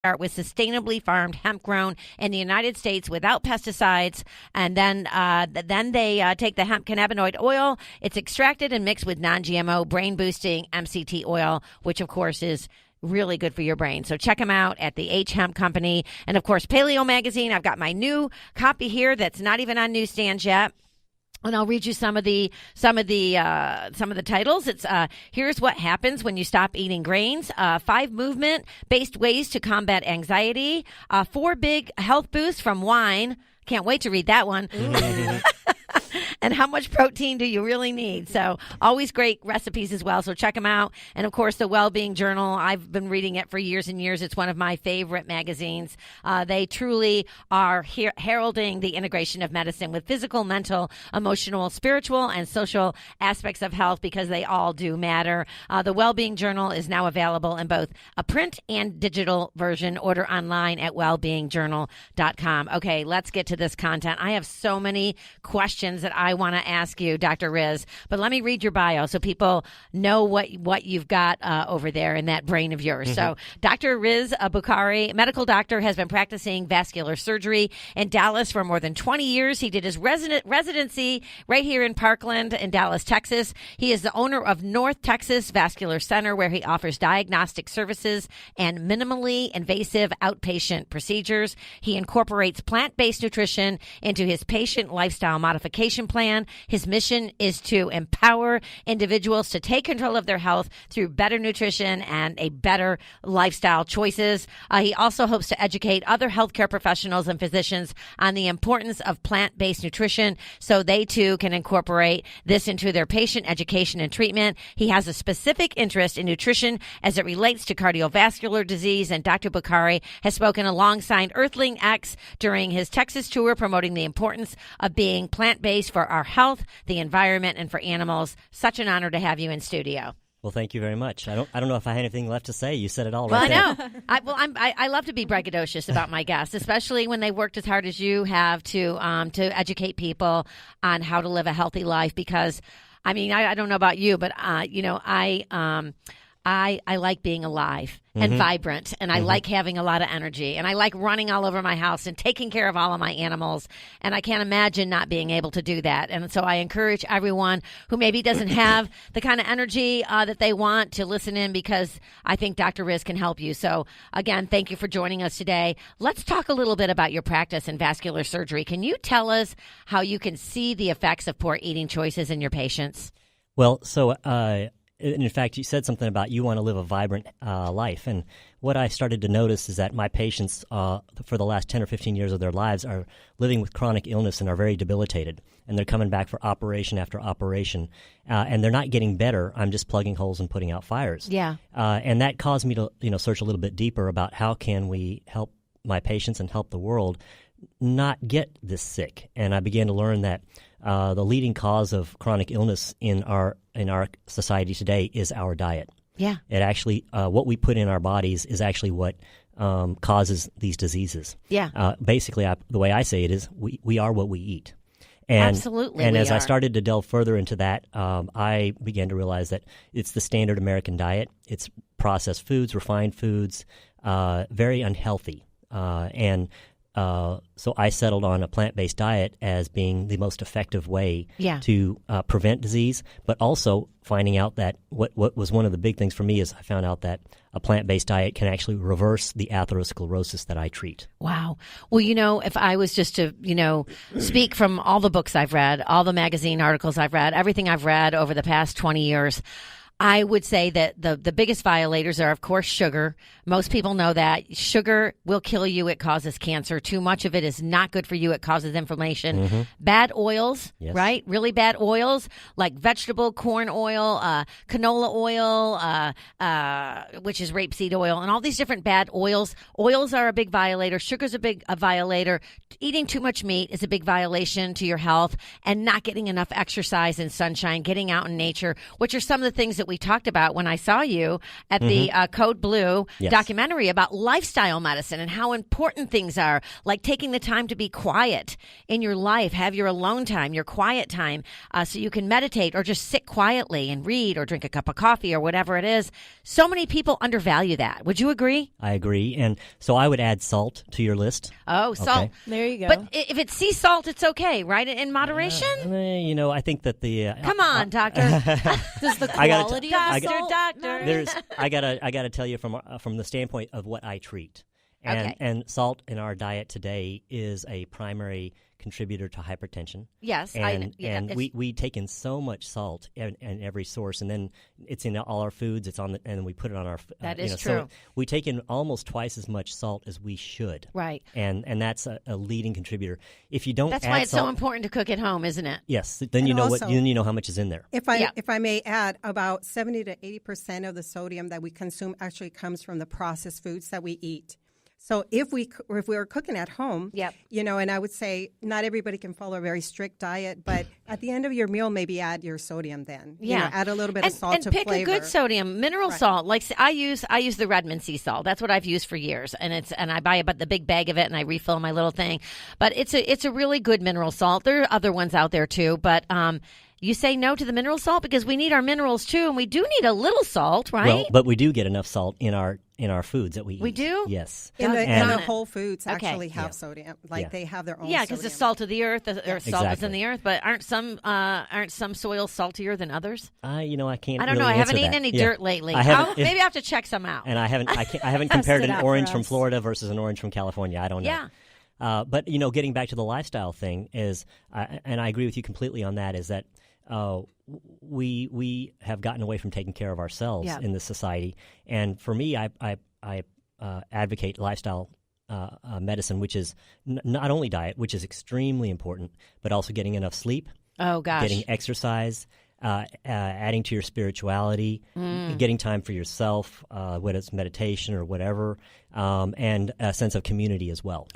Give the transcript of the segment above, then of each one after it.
start with sustainably farmed hemp grown in the United States without pesticides, and then they take the hemp cannabinoid oil. It's extracted and mixed with non-GMO brain boosting MCT oil, which of course is really good for your brain. So check them out at the H Hemp Company, and of course Paleo Magazine. I've got my new copy here that's not even on newsstands yet. And I'll read you some of the titles. It's here's what happens when you stop eating grains. 5 movement-based ways to combat anxiety. 4 big health boosts from wine. Can't wait to read that one. And how much protein do you really need? So always great recipes as well. So check them out. And of course, the Wellbeing Journal. I've been reading it for years and years. It's one of my favorite magazines. They truly are heralding the integration of medicine with physical, mental, emotional, spiritual, and social aspects of health, because they all do matter. The Wellbeing Journal is now available in both a print and digital version. Order online at wellbeingjournal.com. Okay, let's get to this content. I have so many questions that I want to ask you, Dr. Riz, but let me read your bio so people know what you've got over there in that brain of yours. So Dr. Riz Bukhari, medical doctor, has been practicing vascular surgery in Dallas for more than 20 years. He did his residency right here in Parkland in Dallas, Texas. He is the owner of North Texas Vascular Center, where he offers diagnostic services and minimally invasive outpatient procedures. He incorporates plant-based nutrition into his patient lifestyle modification plan. His mission is to empower individuals to take control of their health through better nutrition and a better lifestyle choices. He also hopes to educate other healthcare professionals and physicians on the importance of plant-based nutrition so they too can incorporate this into their patient education and treatment. He has a specific interest in nutrition as it relates to cardiovascular disease, and Dr. Bukhari has spoken alongside Earthling X during his Texas tour, promoting the importance of being plant-based for our health, the environment, and for animals. Such an honor to have you in studio. Well, thank you very much. I don't know if I had anything left to say. You said it all right there. I know. I love to be braggadocious about my guests, especially when they worked as hard as you have to educate people on how to live a healthy life. Because, I mean, I don't know about you, but I like being alive and vibrant, and I like having a lot of energy, and I like running all over my house and taking care of all of my animals, and I can't imagine not being able to do that. And so I encourage everyone who maybe doesn't have the kind of energy that they want to listen in, because I think Dr. Riz can help you. So again, thank you for joining us today. Let's talk a little bit about your practice in vascular surgery. Can you tell us how you can see the effects of poor eating choices in your patients? Well, so in fact, you said something about you want to live a vibrant life. And what I started to notice is that my patients for the last 10 or 15 years of their lives are living with chronic illness and are very debilitated. And they're coming back for operation after operation. And they're not getting better. I'm just plugging holes and putting out fires. Yeah. And that caused me to search a little bit deeper about how can we help my patients and help the world not get this sick. And I began to learn that the leading cause of chronic illness in our society today is our diet. Yeah. It actually, what we put in our bodies is actually what causes these diseases. Yeah. Basically, the way I say it is we are what we eat. And, Absolutely. And as I started to delve further into that, I began to realize that it's the standard American diet. It's processed foods, refined foods, very unhealthy. So I settled on a plant-based diet as being the most effective way to prevent disease, but also finding out that what was one of the big things for me is I found out that a plant-based diet can actually reverse the atherosclerosis that I treat. Wow. Well, if I was just to, speak from all the books I've read, all the magazine articles I've read, everything I've read over the past 20 years, I would say that the biggest violators are, of course, sugar. Most people know that. Sugar will kill you. It causes cancer. Too much of it is not good for you. It causes inflammation. Bad oils, right? Really bad oils like vegetable corn oil, canola oil, which is rapeseed oil, and all these different bad oils. Oils are a big violator. Sugar's a violator. Eating too much meat is a big violation to your health, and not getting enough exercise and sunshine, getting out in nature, which are some of the things that that we talked about when I saw you at the Code Blue documentary about lifestyle medicine and how important things are, like taking the time to be quiet in your life, have your alone time, your quiet time, so you can meditate or just sit quietly and read or drink a cup of coffee or whatever it is. So many people undervalue that. Would you agree? I agree. And so I would add salt to your list. Oh, salt. Okay. There you go. But if it's sea salt, it's okay, right? In moderation? I think that the Come on, doctor. Does the quality of the salt Doctor. I gotta tell you from the standpoint of what I treat, and Okay. and salt in our diet today is a primary contributor to hypertension. Yes, and it's- we take in so much salt in every source, and then it's in all our foods. It's and we put it on our. That is so true. we take in almost twice as much salt as we should. Right. And that's a leading contributor. If you don't, That's add why it's salt, so important to cook at home, isn't it? Yes, then you And know also- then you know how much is in there. If I may add, about 70 to 80% of the sodium that we consume actually comes from the processed foods that we eat. So if we were cooking at home, Yep. and I would say not everybody can follow a very strict diet, but at the end of your meal, maybe add your sodium then. Yeah, Add a little bit of salt and to pick flavor. a good sodium, mineral salt. Like I use the Redmond sea salt. That's what I've used for years, and I buy about the big bag of it, and I refill my little thing. But it's a really good mineral salt. There are other ones out there too, but you say no to the mineral salt because we need our minerals too, and we do need a little salt, right? Well, but we do get enough salt in our foods that we eat. We do? Yes. In the Doggone it. Whole Foods Okay. actually have sodium. Like they have their own Yeah, because the sodium. salt of the earth, the earth salt is in Exactly. the earth. But aren't some soils saltier than others? I can't. I don't know. really I haven't answer eaten that. any Yeah. dirt lately. I haven't. Maybe I have to check some out. And I haven't compared it an out orange for from us. Florida versus an orange from California. I don't know. Yeah. But getting back to the lifestyle thing is, and I agree with you completely on that. Is that we have gotten away from taking care of ourselves in this society, and for me, I advocate lifestyle medicine, which is not only diet, which is extremely important, but also getting enough sleep, Oh gosh. getting exercise, adding to your spirituality, getting time for yourself, whether it's meditation or whatever, and a sense of community as well.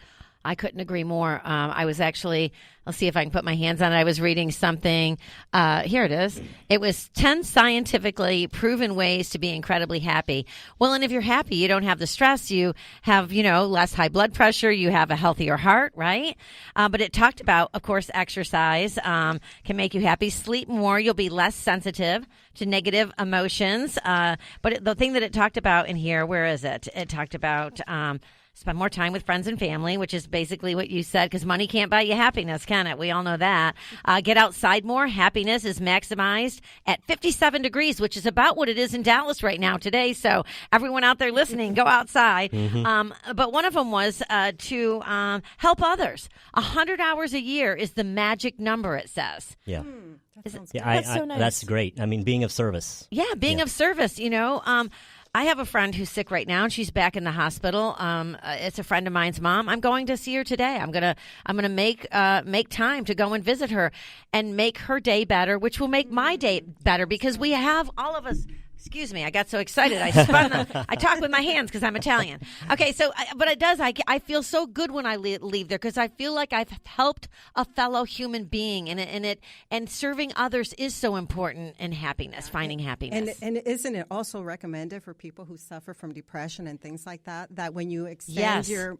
I couldn't agree more. I was actually, I'll see if I can put my hands on it. I was reading something. Here it is. It was 10 scientifically proven ways to be incredibly happy. Well, and if you're happy, you don't have the stress. You have, less high blood pressure. You have a healthier heart, right? But it talked about, of course, exercise can make you happy. Sleep more. You'll be less sensitive to negative emotions. But the thing that it talked about in here, where is it? It talked about spend more time with friends and family, which is basically what you said, because money can't buy you happiness, can it? We all know that. Get outside more. Happiness is maximized at 57 degrees, which is about what it is in Dallas right now today. So everyone out there listening, go outside. But one of them was to help others. 100 hours a year is the magic number, it says. Yeah. That sounds Yeah, That's so nice. That's great. I mean, being of service. Yeah, being of service, I have a friend who's sick right now, and she's back in the hospital. It's a friend of mine's mom. I'm going to see her today. I'm gonna make time to go and visit her and make her day better, which will make my day better because we have all of us. Excuse me, I got so excited. I talk with my hands because I'm Italian. Okay, so, but it does. I feel so good when I leave there because I feel like I've helped a fellow human being, and serving others is so important in happiness, finding happiness. And isn't it also recommended for people who suffer from depression and things like that, that when you extend Yes. your,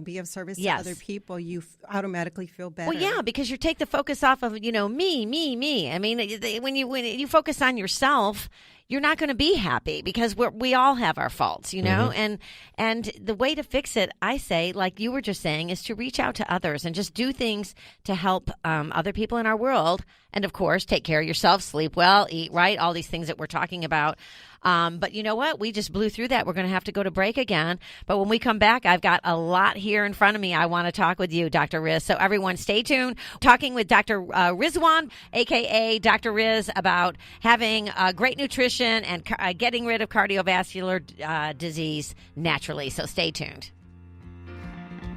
be of service Yes. to other people, you automatically feel better? Well, yeah, because you take the focus off of, me. I mean, when you focus on yourself, you're not going to be happy because we all have our faults, and the way to fix it, I say, like you were just saying, is to reach out to others and just do things to help other people in our world. And of course, take care of yourself, sleep well, eat right, all these things that we're talking about. But you know what? We just blew through that. We're going to have to go to break again. But when we come back, I've got a lot here in front of me. I want to talk with you, Dr. Riz. So everyone stay tuned. Talking with Dr. Rizwan, a.k.a. Dr. Riz, about having great nutrition and getting rid of cardiovascular disease naturally. So stay tuned.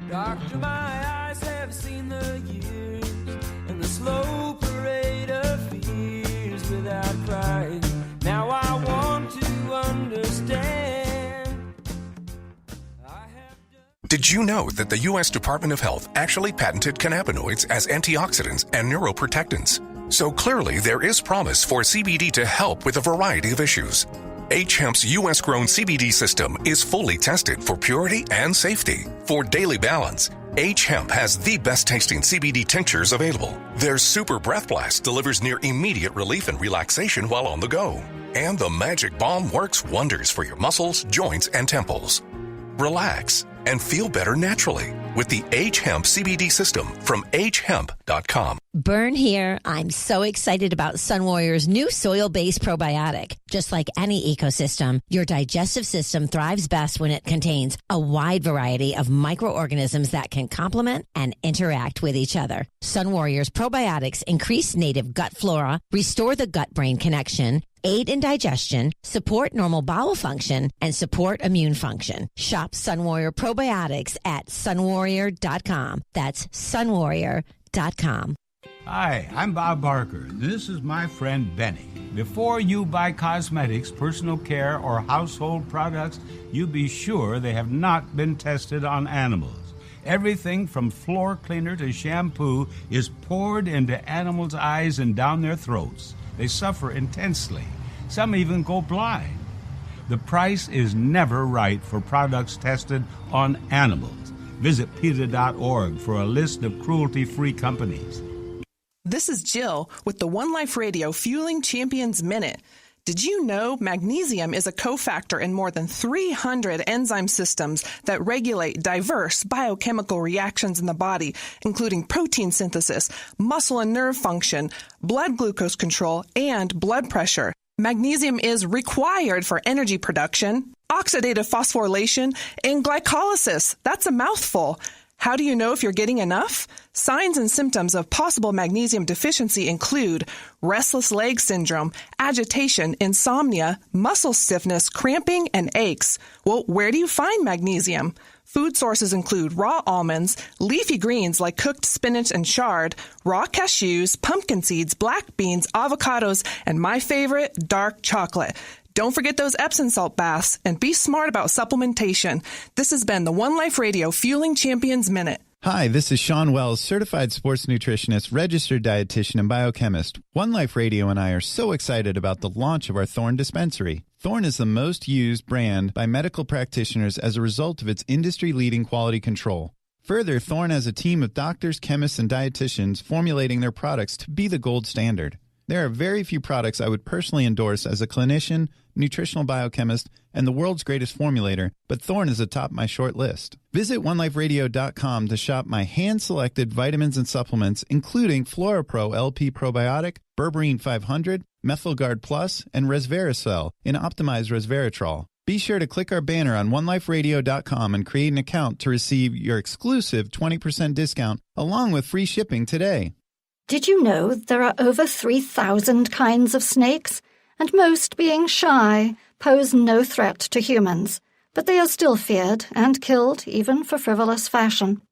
Doctor, my eyes have seen the years and the slow parade of fears without crying. Now I want to understand. Did you know that the U.S. Department of Health actually patented cannabinoids as antioxidants and neuroprotectants? So clearly there is promise for CBD to help with a variety of issues. H-Hemp's U.S.-grown CBD system is fully tested for purity and safety. For daily balance, H-Hemp has the best-tasting CBD tinctures available. Their Super Breath Blast delivers near immediate relief and relaxation while on the go. And the Magic Balm works wonders for your muscles, joints, and temples. Relax and feel better naturally with the H-Hemp CBD system from hemp.com. Burn here. I'm so excited about Sunwarrior's new soil-based probiotic. Just like any ecosystem, your digestive system thrives best when it contains a wide variety of microorganisms that can complement and interact with each other. Sunwarrior's probiotics increase native gut flora, restore the gut-brain connection, aid in digestion, support normal bowel function, and support immune function. Shop Sunwarrior probiotics at sunwarrior.com. That's sunwarrior.com. Hi, I'm Bob Barker. This is my friend Benny. Before you buy cosmetics, personal care, or household products, you be sure they have not been tested on animals. Everything from floor cleaner to shampoo is poured into animals' eyes and down their throats. They suffer intensely. Some even go blind. The price is never right for products tested on animals. Visit PETA.org for a list of cruelty-free companies. This is Jill with the One Life Radio Fueling Champions Minute. Did you know magnesium is a cofactor in more than 300 enzyme systems that regulate diverse biochemical reactions in the body, including protein synthesis, muscle and nerve function, blood glucose control, and blood pressure? Magnesium is required for energy production, oxidative phosphorylation, and glycolysis. That's a mouthful. How do you know if you're getting enough? Signs and symptoms of possible magnesium deficiency include restless leg syndrome, agitation, insomnia, muscle stiffness, cramping, and aches. Well, where do you find magnesium? Food sources include raw almonds, leafy greens like cooked spinach and chard, raw cashews, pumpkin seeds, black beans, avocados, and my favorite, dark chocolate. Don't forget those Epsom salt baths, and be smart about supplementation. This has been the One Life Radio Fueling Champions Minute. Hi, this is Sean Wells, certified sports nutritionist, registered dietitian, and biochemist. One Life Radio and I are so excited about the launch of our Thorne dispensary. Thorne is the most used brand by medical practitioners as a result of its industry-leading quality control. Further, Thorne has a team of doctors, chemists, and dietitians formulating their products to be the gold standard. There are very few products I would personally endorse as a clinician, nutritional biochemist, and the world's greatest formulator, but Thorne is atop my short list. Visit OneLifeRadio.com to shop my hand-selected vitamins and supplements, including FloraPro LP Probiotic, Berberine 500, MethylGuard Plus, and Resveratrol in optimized resveratrol. Be sure to click our banner on OneLifeRadio.com and create an account to receive your exclusive 20% discount along with free shipping today. Did you know there are over 3,000 kinds of snakes? And most, being shy, pose no threat to humans, but they are still feared and killed even for frivolous fashion.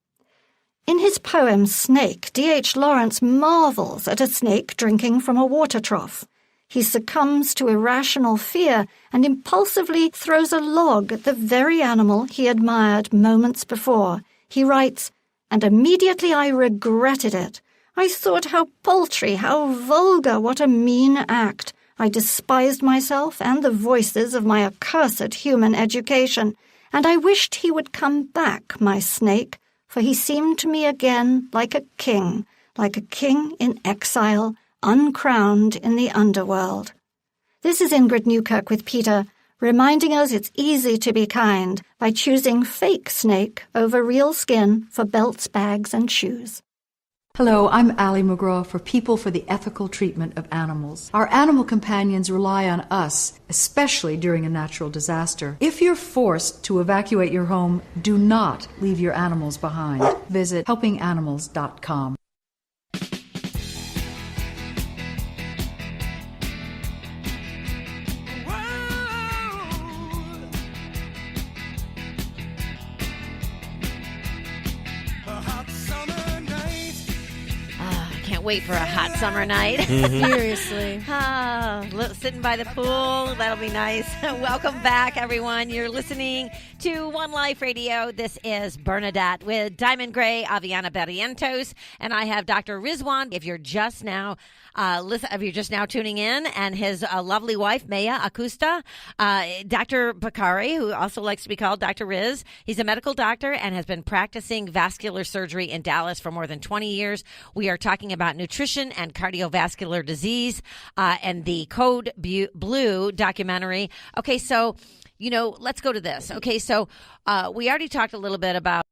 In his poem Snake, D.H. Lawrence marvels at a snake drinking from a water trough. He succumbs to irrational fear and impulsively throws a log at the very animal he admired moments before. He writes, "And immediately I regretted it. I thought how paltry, how vulgar, what a mean act. I despised myself and the voices of my accursed human education, and I wished he would come back, my snake, for he seemed to me again like a king in exile, uncrowned in the underworld." This is Ingrid Newkirk with PETA, reminding us it's easy to be kind by choosing fake snake over real skin for belts, bags, and shoes. Hello, I'm Allie McGraw for People for the Ethical Treatment of Animals. Our animal companions rely on us, especially during a natural disaster. If you're forced to evacuate your home, do not leave your animals behind. Visit helpinganimals.com. Wait for a hot summer night. Seriously. Sitting by the pool. That'll be nice. Welcome back, everyone. You're listening to One Life Radio. This is Bernadette with Diamond Gray, Aviana Barrientos, and I have Dr. Rizwan. If you're just now tuning in, and his lovely wife, Maya Acosta, Dr. Bukhari, who also likes to be called Dr. Riz. He's a medical doctor and has been practicing vascular surgery in Dallas for more than 20 years. We are talking about nutrition and cardiovascular disease and the Code Blue documentary. Okay, so let's go to this. Okay, so we already talked a little bit about